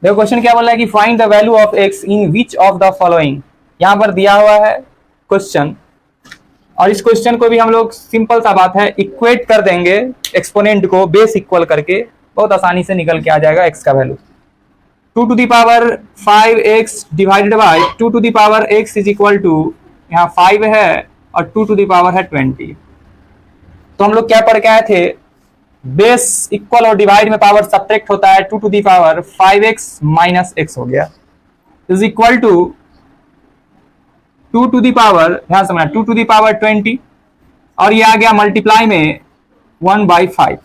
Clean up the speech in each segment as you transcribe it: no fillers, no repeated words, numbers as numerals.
देखो क्वेश्चन क्या बोल रहा है कि find the value of x in which of the following. यहां पर दिया हुआ है क्वेश्चन, और इस क्वेश्चन को भी हम लोग सिंपल सा बात है इक्वेट कर देंगे एक्सपोनेंट को बेस इक्वल करके, बहुत आसानी से निकल के आ जाएगा एक्स का value. 2 to the power 5x divided by 2 to the power x is equal to, यहाँ 5 है और 2 टू दी पावर है 20। तो हम लोग क्या पढ़ के आए थे, बेस इक्वल और डिवाइड में पावर सब्ट्रैक्ट होता है, 2 to the power 5x minus x हो गया is equal to 2 to the power, ध्यान समझना, 2 टू दी पावर 20 और ये आ गया मल्टीप्लाई में 1/5,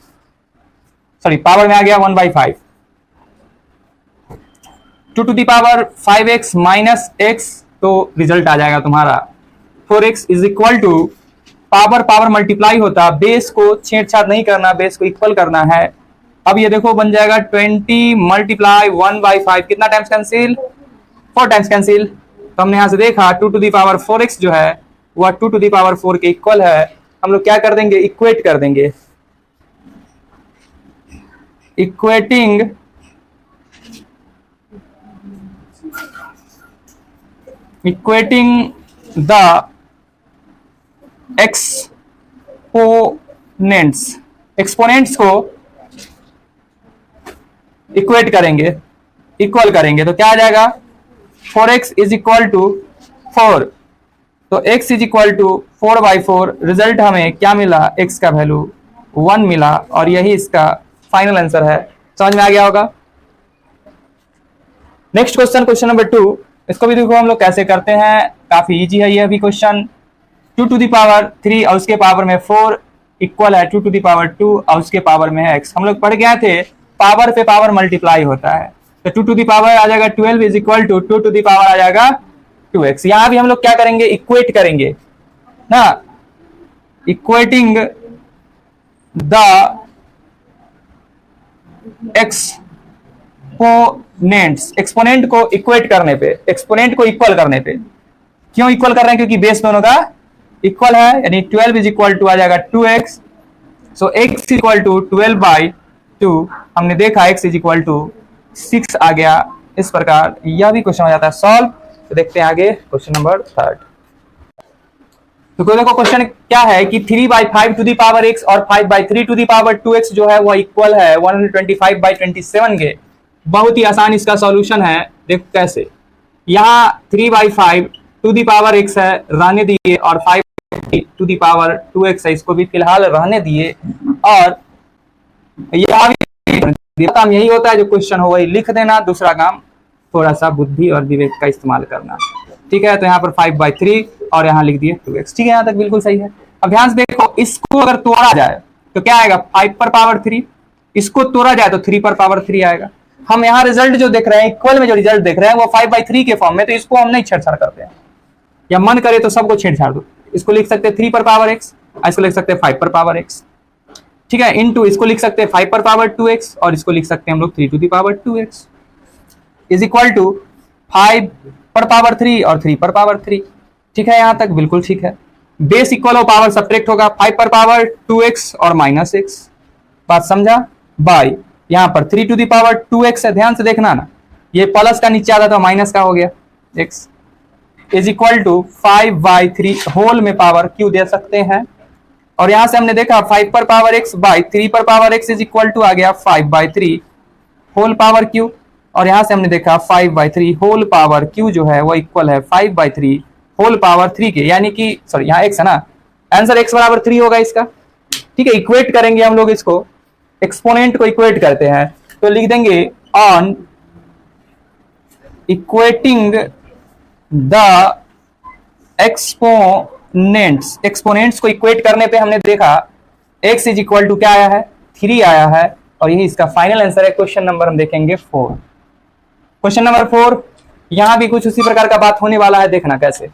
सॉरी पावर में आ गया 1/5। 2 to the power 5x minus x, तो रिजल्ट आ जाएगा तुम्हारा 4x is equal to, power power multiply होता, बेस को छेड़छाड़ नहीं करना, बेस को इक्वल करना है। अब ये देखो बन जाएगा 20 मल्टीप्लाई 1/5, कितना टाइम्स कैंसिल, 4 टाइम्स कैंसिल। तो हमने यहां से देखा 2 टू दी पावर 4x जो है वह 2 टू दी पावर 4 के इक्वल है। हम लोग क्या कर देंगे, इक्वेट कर देंगे, इक्वेटिंग द एक्सपोनेंट्स को इक्वेट करेंगे, इक्वल करेंगे, तो क्या आ जाएगा 4x इज इक्वल टू 4, तो x is equal to 4/4। Result हमें क्या मिला, x का वैल्यू 1 मिला, और यही इसका फाइनल आंसर है। समझ में आ गया होगा। नेक्स्ट क्वेश्चन, क्वेश्चन नंबर 2, इसको भी देखो हम लोग कैसे करते हैं, काफी इजी है ये भी क्वेश्चन। 2 टू दी पावर 3 और उसके पावर में 4 इक्वल है 2 टू दी पावर 2 और उसके पावर में है x। हम लोग पढ़ गए थे पावर पे पावर मल्टीप्लाई होता है, तो 2 टू दी पावर आ जाएगा 12 is equal to 2 to the power आ जाएगा 2x। यहां भी हम लोग क्या करेंगे, इक्वेट करेंगे ना, इक्वेटिंग द एक्सपोनेंट को इक्वेट करने पे, एक्सपोनेंट को इक्वल करने पे, क्यों इक्वल कर रहे हैं, क्योंकि बेस दोनों का इक्वल है, यानी 12 इज इक्वल टू आ जाएगा 2x, so x equal to 12/2। हमने देखा x इज इक्वल टू 6 आ गया। इस प्रकार यह भी क्वेश्चन हो जाता है सॉल्व। तो देखते हैं आगे क्वेश्चन नंबर 3। तो देखो क्वेश्चन क्या है कि 3/5 टू दी पावर x और 5/3 टू दी पावर 2x जो है वह इक्वल है 125/27 के। बहुत ही आसान इसका सॉल्यूशन है, देखो कैसे। यहाँ 3/5 टू दी पावर x है, रहने दिए, और 5 टू दी पावर 2x है, इसको भी फिलहाल रहने दिए। और यह काम यही होता है, जो क्वेश्चन हो वही लिख देना, दूसरा काम थोड़ा सा बुद्धि और विवेक का इस्तेमाल करना, ठीक है। तो यहाँ पर 5/3 और यहाँ लिख दिए 2x, ठीक है, यहाँ तक बिल्कुल सही है। अब ध्यान से देखो, इसको अगर तोड़ा जाए तो क्या आएगा, 5 पर पावर 3, इसको तोड़ा जाए तो 3 पर पावर 3 आएगा। हम यहाँ रिजल्ट जो देख रहे हैं, इक्वल में जो रिजल्ट देख रहे हैं वो 5/3 के फॉर्म में, तो इसको हम नहीं छेड़छाड़ करते हैं, या मन करे तो सबको छेड़छाड़ दो। इसको लिख सकते हैं 3 पर पावर x, इसको लिख सकते हैं 5 पर पावर x, ठीक है, इनटू इसको लिख सकते हैं 5 पर पावर 2x, और इसको लिख सकते हैं हम लोग 3 to the power 2x is equal to 5 पर पावर 3 और 3 पर पावर 3, ठीक है, यहां तक बिल्कुल ठीक है। बेस इक्वल हो, पावर सब्ट्रैक्ट होगा, 5 पर पावर 2x और माइनस x, बात समझा। बाय यहाँ पर 3 टू दी पावर 2x है, ध्यान से देखना ना, ये प्लस का नीचे आता तो माइनस का हो गया x is equal to 5/3 whole में पावर q दे सकते हैं। और यहां से हमने देखा 5 पर पावर x बाय 3 पर power x is equal to आ गया 5/3 होल पावर q। और यहां से हमने देखा 5/3 होल पावर q जो है वो इक्वल है 5/3 होल पावर 3 के, यानी कि सॉरी यहाँ x है ना, आंसर x बराबर 3 होगा इसका, ठीक है। इक्वेट करेंगे हम लोग इसको, एक्सपोनेंट को इक्वेट करते हैं, तो लिख देंगे on equating the exponents. Exponents को इक्वेट करने पे हमने देखा x इज इक्वल टू क्या आया है, 3 आया है, और यही इसका फाइनल आंसर है। क्वेश्चन नंबर हम देखेंगे 4। क्वेश्चन नंबर 4, यहां भी कुछ उसी प्रकार का बात होने वाला है, देखना कैसे।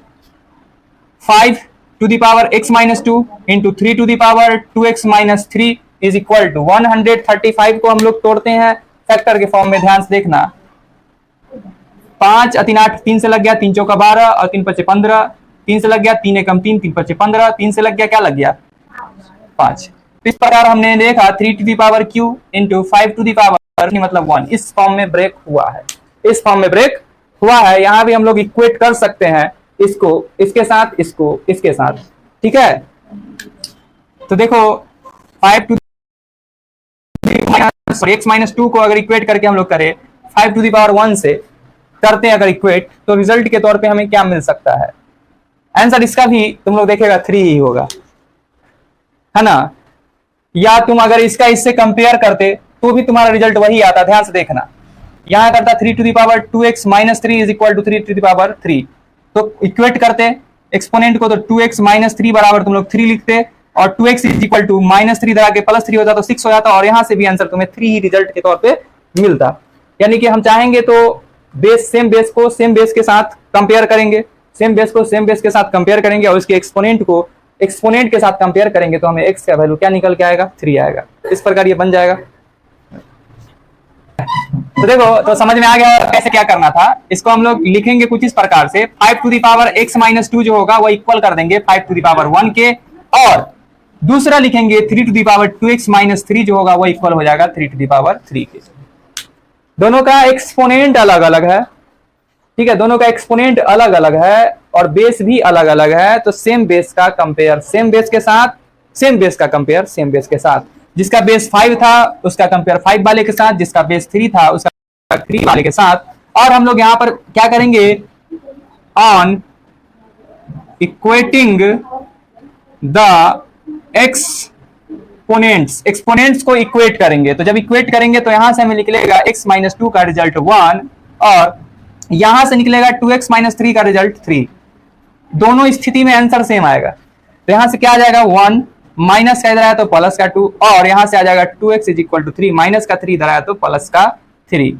5 to the power x minus 2 into 3 to the power 2x minus 3 is equal to 135 को हम लोग तोड़ते हैं फैक्टर के फॉर्म में, ध्यान से देखना। 5 3 8, 3 से लग गया, 3 चौका 12 और 3 5 15, 3 से लग गया, 3 एकम 3, 3 5 15, 3 से लग गया, क्या लग गया 5। इस प्रकार हमने देखा 3 to the power q into 5 to the power मतलब 1, इस फॉर्म में ब्रेक हुआ है, इस फॉर्म में ब्रेक हुआ है। यहां भी हम लोग इक्वेट कर सकते हैं इसको इसके साथ, इसको इसके साथ, ठीक है। तो देखो 5 टू x माइनस 2 को अगर इक्वेट करके हम लोग करें 5 टू द पावर 1 से करते हैं अगर इक्वेट, तो रिजल्ट के तौर पे हमें क्या मिल सकता है? आंसर इसका भी तुम लोग देखेगा 3 ही होगा, है ना। या तुम अगर इसका इससे कंपेयर करते तो भी तुम्हारा रिजल्ट वही आता। ध्यान से देखना, यहां करता 3 to the power 2x minus 3 is equal to 3 to the power 3, तो इक्वेट करते एक्सपोनेंट को, तो 2x माइनस 3 बराबर तुम लोग 3 लिखते, और 2x is equal to minus 3 धरा के प्लस 3 हो जाता तो 6 हो जाता, और यहां से भी आंसर तुम्हें 3 ही रिजल्ट के तौर पे मिलता। यानी कि हम चाहेंगे तो बेस, सेम बेस को सेम बेस के साथ कंपेयर करेंगे, सेम बेस को सेम बेस के साथ कंपेयर करेंगे, और उसके एक्सपोनेंट को एक्सपोनेंट के साथ कंपेयर करेंगे, तो हमें x का वैल्यू क्या निकल के आएगा? 3 आएगा। इस प्रकार ये बन जाएगा। तो देखो, तो समझ में आ गया कैसे क्या करना था। इसको हम लोग लिखेंगे कुछ इस प्रकार से, 5 to the power x minus 2 जो होगा वो इक्वल कर देंगे 5 टू द पावर 1 के, और दूसरा लिखेंगे 3 to the power 2x minus 3 जो होगा वो इक्वल हो जाएगा 3 टू द पावर 3 के। दोनों का एक्सपोनेंट अलग अलग है, ठीक है, दोनों का एक्सपोनेंट अलग अलग है और बेस भी अलग अलग है, तो सेम बेस का कंपेयर सेम बेस के साथ, सेम बेस का कंपेयर सेम बेस के साथ। जिसका बेस 5 था उसका कंपेयर 5 वाले के साथ, जिसका बेस 3 था उसका 3 वाले के साथ। और हम लोग यहां पर क्या करेंगे? On equating the exponents, exponents को इक्वेट करेंगे। तो जब इक्वेट करेंगे तो यहां से हमें निकलेगा x माइनस 2 का रिजल्ट 1, और यहां से निकलेगा 2x माइनस 3 का रिजल्ट 3। दोनों स्थिति में आंसर सेम आएगा। तो यहां से क्या आ जाएगा? 1 माइनस का इधर आया तो प्लस का 2, और यहां से आ जाएगा 2x is equal to 3, minus का 3 इधर आया तो प्लस का 3।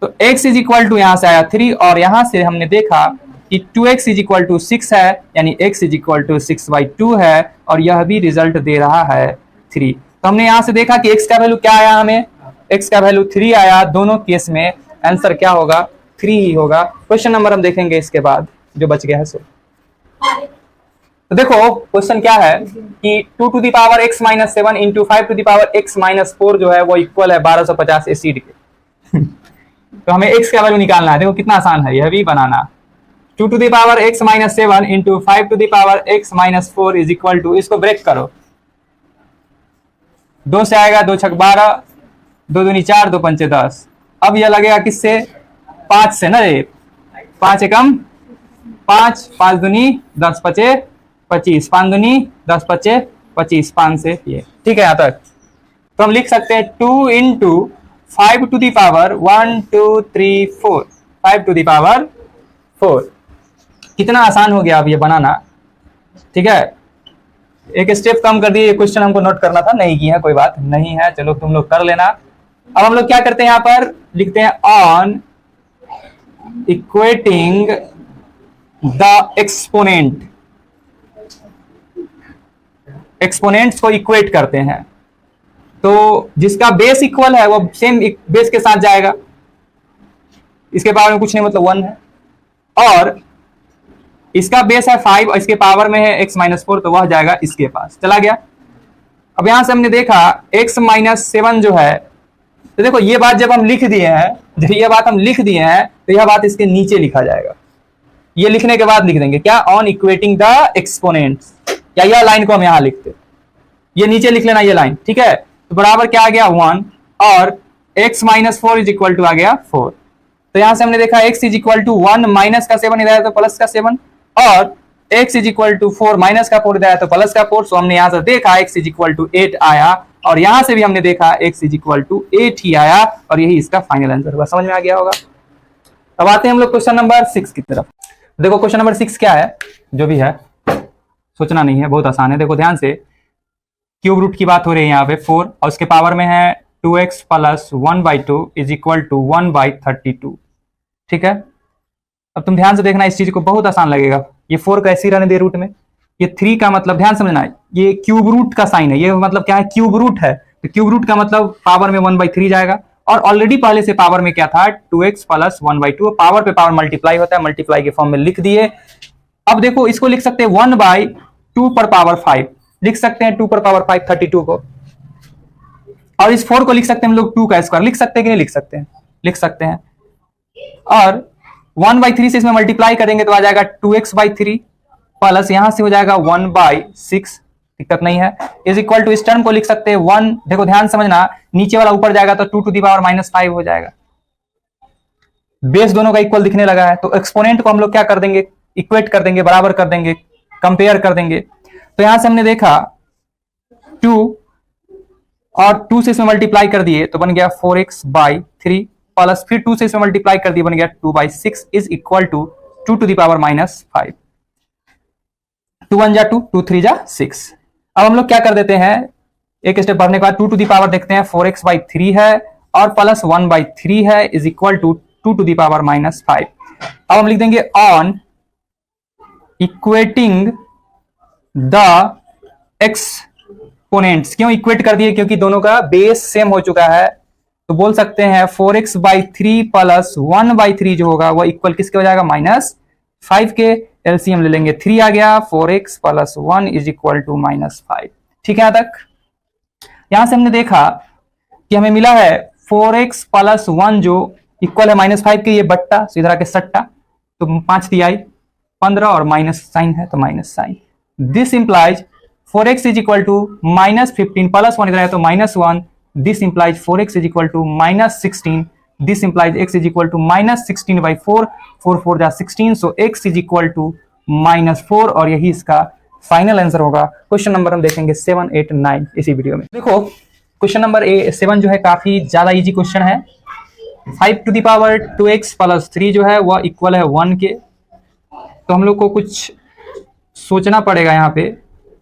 तो x इज इक्वल टू यहां से आया 3, और यहां से हमने देखा कि 2x इज इक्वल टू 6 है, यानी x इज इक्वल टू 6/2 है, और यह भी रिजल्ट दे रहा है 3। तो हमने यहां से देखा कि x का वैल्यू क्या आया, हमें x का वैल्यू 3 आया। दोनों केस में आंसर क्या होगा? 3 ही होगा। क्वेश्चन नंबर हम देखेंगे इसके बाद जो बच गया है सो। तो देखो क्वेश्चन क्या है कि 2 to the power x minus 7 into 5 to the power x minus 4 जो है वो इक्वल है 1250 एसिड के। तो हमें x का वैल्यू निकालना है। देखो कितना आसान है यह भी बनाना। 2 to the power x minus 7 into 5 to the power x minus 4 is equal to, इसको ब्रेक करो, 2 से आएगा 2 छक 12, 2 दूनी 4, 2 पंचे 10। अब यह लगेगा किससे? 5 से ना रे, 5 एकम 5, 5 दूनी 10 पचे 25, 5 दूनी 10 पचे 25, 5 से ये, ठीक है यहाँ तक। तो हम लिख सकते हैं 2 into 5 to the power 1 2 3 4, 5 to the power 4। कितना आसान हो गया अब ये बनाना, ठीक है। एक स्टेप कम कर दिए, ये क्वेश्चन हमको नोट करना था, नहीं किया, कोई बात नहीं है, चलो तुम लोग कर लेना। अब हम लोग क्या करते हैं, यहाँ पर लिखते हैं on equating the exponent, exponents को इक्वेट करते हैं। तो जिसका बेस इक्वल है वो सेम बेस के साथ जाएगा, इसके पावर में कुछ नहीं मतलब 1 है, और इसका बेस है 5 और इसके पावर में है x माइनस 4, तो वह जाएगा इसके पास, चला गया। अब यहां से हमने देखा x माइनस 7 जो है, तो देखो ये बात जब हम लिख दिए हैं, जब ये बात हम लिख दिए हैं तो यह बात इसके नीचे लिखा जाएगा। ये लिखने के बाद लिख देंगे क्या? ऑन इक्वेटिंग द एक्सपोनेंट्स, या यह लाइन को हम यहां लिखते, ये नीचे लिख लेना ये लाइन, ठीक है। तो बराबर क्या आ गया 1, और x minus 4 is equal to आ गया 4। तो यहां से हमने देखा x is equal to 1 minus का 7 इधर आया तो प्लस का 7, और x is equal to 4 minus का 4 इधर आया तो प्लस का 4। सो हमने यहां से देखा x इज इक्वल टू 8 आया, और यहां से भी हमने देखा x इज इक्वल टू 8 ही आया, और यही इसका फाइनल आंसर हुआ। समझ में आ गया होगा। अब आते हैं हम लोग क्वेश्चन नंबर 6 की तरफ। देखो क्वेश्चन नंबर 6 क्या है, जो भी है सोचना नहीं है, बहुत आसान है। देखो ध्यान से, क्यूब रूट की बात हो रही है यहाँ पे 4, और उसके पावर में है 2x plus 1/2 is equal to 1/32, ठीक है। अब तुम ध्यान से देखना, इस चीज को बहुत आसान लगेगा। ये 4 का ऐसे रहने दे रूट में, ये 3 का मतलब ध्यान समझना, ये क्यूब रूट का साइन है, ये मतलब क्या है? क्यूब रूट है, तो क्यूब रूट का मतलब पावर में 1/3 जाएगा, और ऑलरेडी पहले से पावर में क्या था? 2x प्लस 1/2, पावर पे पावर मल्टीप्लाई होता है, मल्टीप्लाई के फॉर्म में लिख दिए। अब देखो इसको लिख सकते हैं 1/2 पर पावर 5, लिख सकते हैं 2 पर पावर 5 32 को, और इस 4 को लिख सकते हैं हम लोग 2 का स्क्वायर, लिख सकते हैं कि नहीं लिख सकते हैं, लिख सकते हैं। और 1/3 से इसमें मल्टीप्लाई करेंगे तो आ जाएगा 2x/3 प्लस यहां से हो जाएगा 1/6, दिक्कत नहीं है, इज इक्वल टू इस टर्म को लिख सकते हैं 1, देखो ध्यान समझना, नीचे वाला ऊपर जाएगा तो 2⁻⁻5 हो जाएगा, बेस दोनों का इक्वल दिखने लगा है। तो एक्सपोनेंट को हम लोग क्या कर देंगे, इक्वेट कर देंगे, बराबर कर देंगे, कंपेयर कर देंगे। तो यहां से हमने देखा 2 और 2 से इसमें मल्टीप्लाई कर दिए तो बन गया 4x/3 प्लस फिर 2 से इसमें मल्टीप्लाई कर दिए बन गया 2/6 इज इक्वल टू 2⁻⁻5। 2 1 जा 2, 2 3 जा 6। अब हम लोग क्या कर देते हैं, एक स्टेप बढ़ने के बाद 2 टू दी पावर देखते हैं, 4x/3 है और प्लस 1/3 है इज इक्वल टू 2⁻⁻5। अब हम लिख देंगे ऑन इक्वेटिंग द एक्सपोनेंट्स। क्यों इक्वेट कर दिए, क्योंकि दोनों का बेस सेम हो चुका है, तो बोल सकते हैं 4x/3 प्लस 1/3 जो होगा वो इक्वल किसके हो जाएगा, -5 के। एलसीएम ले लेंगे, 3 आ गया, 4x plus 1 is equal to -5। ठीक है, यहां तक। यहां से हमने देखा कि हमें मिला है 4x प्लस 1 जो इक्वल है -5 के, ये बट्टा सीधा के सट्टा, तो 5 दिया 15 और माइनस साइन है तो minus sign. This implies 4x is equal to -15 plus 1 इधर है तो -1। This implies 4x is equal to -16। This implies x is equal to -16/4, 4 4 जा 16, so x is equal to -4 और यही इसका फाइनल आंसर होगा। क्वेश्चन नंबर हम देखेंगे 7 8 9 इसी वीडियो में। देखो क्वेश्चन नंबर 7 जो है काफी ज्यादा इजी क्वेश्चन है। 5⁻2x प्लस 3 जो है वह इक्वल है 1 के, तो हम लोग को कुछ सोचना पड़ेगा। यहाँ पे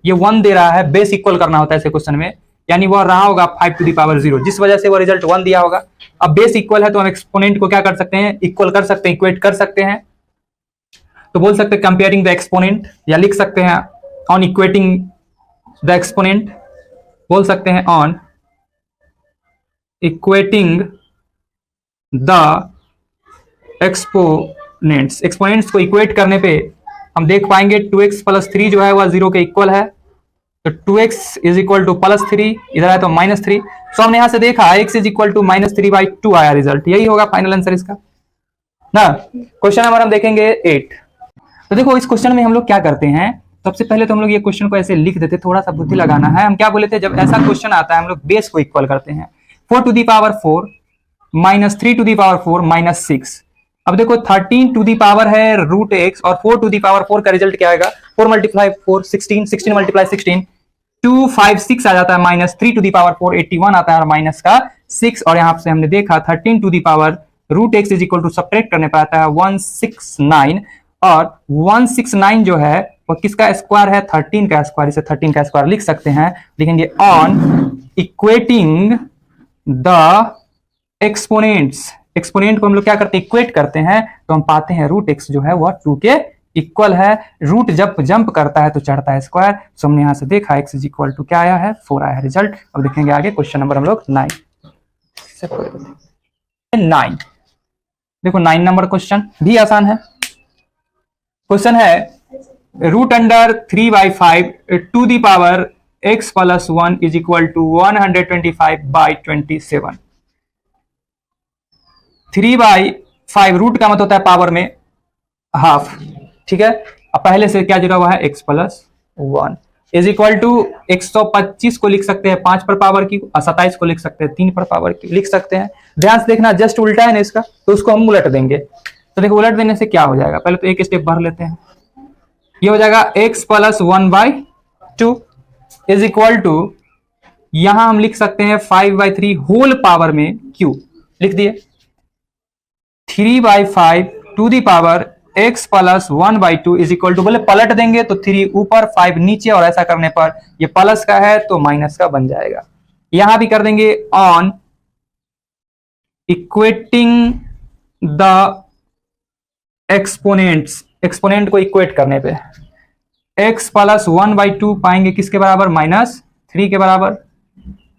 ये 1 दे रहा है, बेस इक्वल करना होता है ऐसे क्वेश्चन में, यानी वह रहा होगा 5⁻0, जिस वजह से वो रिजल्ट 1 दिया होगा। अब बेस इक्वल है तो हम एक्सपोनेंट को क्या कर सकते हैं, इक्वल कर सकते हैं, इक्वेट कर सकते हैं। तो बोल सकते हैं कंपेयरिंग द एक्सपोनेंट, या लिख सकते हैं ऑन इक्वेटिंग द एक्सपोनेंट, बोल सकते हैं on equating the exponents. Exponents को इक्वेट करने पे हम देख पाएंगे 2x प्लस 3 जो है वह 0 के इक्वल है, तो 2x इज इक्वल टू +3, इधर है तो -3। सो हमने यहां से देखा x इज इक्वल टू -3/2 आया रिजल्ट, यही होगा फाइनल आंसर इसका ना। क्वेश्चन नंबर हम देखेंगे 8। तो देखो इस क्वेश्चन में हम लोग क्या करते हैं, सबसे पहले तो हम लोग ये क्वेश्चन को ऐसे लिख देते, थोड़ा सा बुद्धि लगाना है। हम क्या बोले थे, जब ऐसा क्वेश्चन आता है हम लोग बेस को इक्वल करते हैं। 4⁴ -3⁴ -6। अब देखो 13 टू दी पावर है √x और 4⁴ का रिजल्ट क्या आएगा, 4 × 4 16, 16 × 16 256 आ जाता है, -3⁴ 81 आता है और माइनस का 6। और यहाँ से हमने देखा 13 to the power √x is equal to subtract करने पर आता है 169, और 169 जो है वो किसका स्क्वायर है, 13 का स्क्वायर। इसे 13 का स्क्वायर लिख सकते हैं, लिखेंगे on equating the exponents. Exponent को हम लोग क्या करते हैं, इक्वेट करते हैं, तो हम पाते हैं √x जो है वह 2 के इक्वल है। रूट जब जंप करता है तो चढ़ता है स्क्वायर, सो हमने यहां से देखा x इज इक्वल टू क्या आया है, 4 आया है रिजल्ट। अब देखेंगे आगे क्वेश्चन नंबर हम लोग 9। देखो 9 नंबर क्वेश्चन भी आसान है। क्वेश्चन है √3/5 to the power x plus 1 is equal to 125/27। 3/5 root का मतलब होता है पावर में हाफ, ठीक है। अब पहले से क्या जुड़ा हुआ है, x plus 1 is equal to 125 को लिख सकते हैं 5 पर पावर की, और 27 को लिख सकते हैं 3 पर पावर की, लिख सकते हैं। ध्यान से देखना, जस्ट उल्टा है ना इसका, तो उसको हम उलट देंगे। तो देखो उलट देने से क्या हो जाएगा, पहले तो एक स्टेप भर लेते हैं। ये हो जाएगा x plus 1/2 is equal to, यहां हम लिख सकते हैं 5/3 होल पावर में q, लिख दिए 3/5 to the power x plus 1/2 is equal to, बोले पलट देंगे तो 3 ऊपर 5 नीचे, और ऐसा करने पर ये प्लस का है तो माइनस का बन जाएगा। यहां भी कर देंगे on equating the exponents. Exponent को इक्वेट करने पे x प्लस 1/2 पाएंगे किसके बराबर, -3 के बराबर।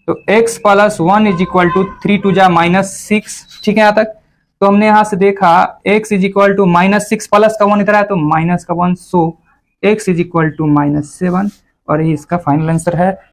तो x plus 1 is equal to 3 2 जा -6, ठीक है यहां तक। तो हमने यहां से देखा x is equal to -6 plus का 1 इधर है तो माइनस का 1, so x is equal to -7, और ये इसका फाइनल आंसर है।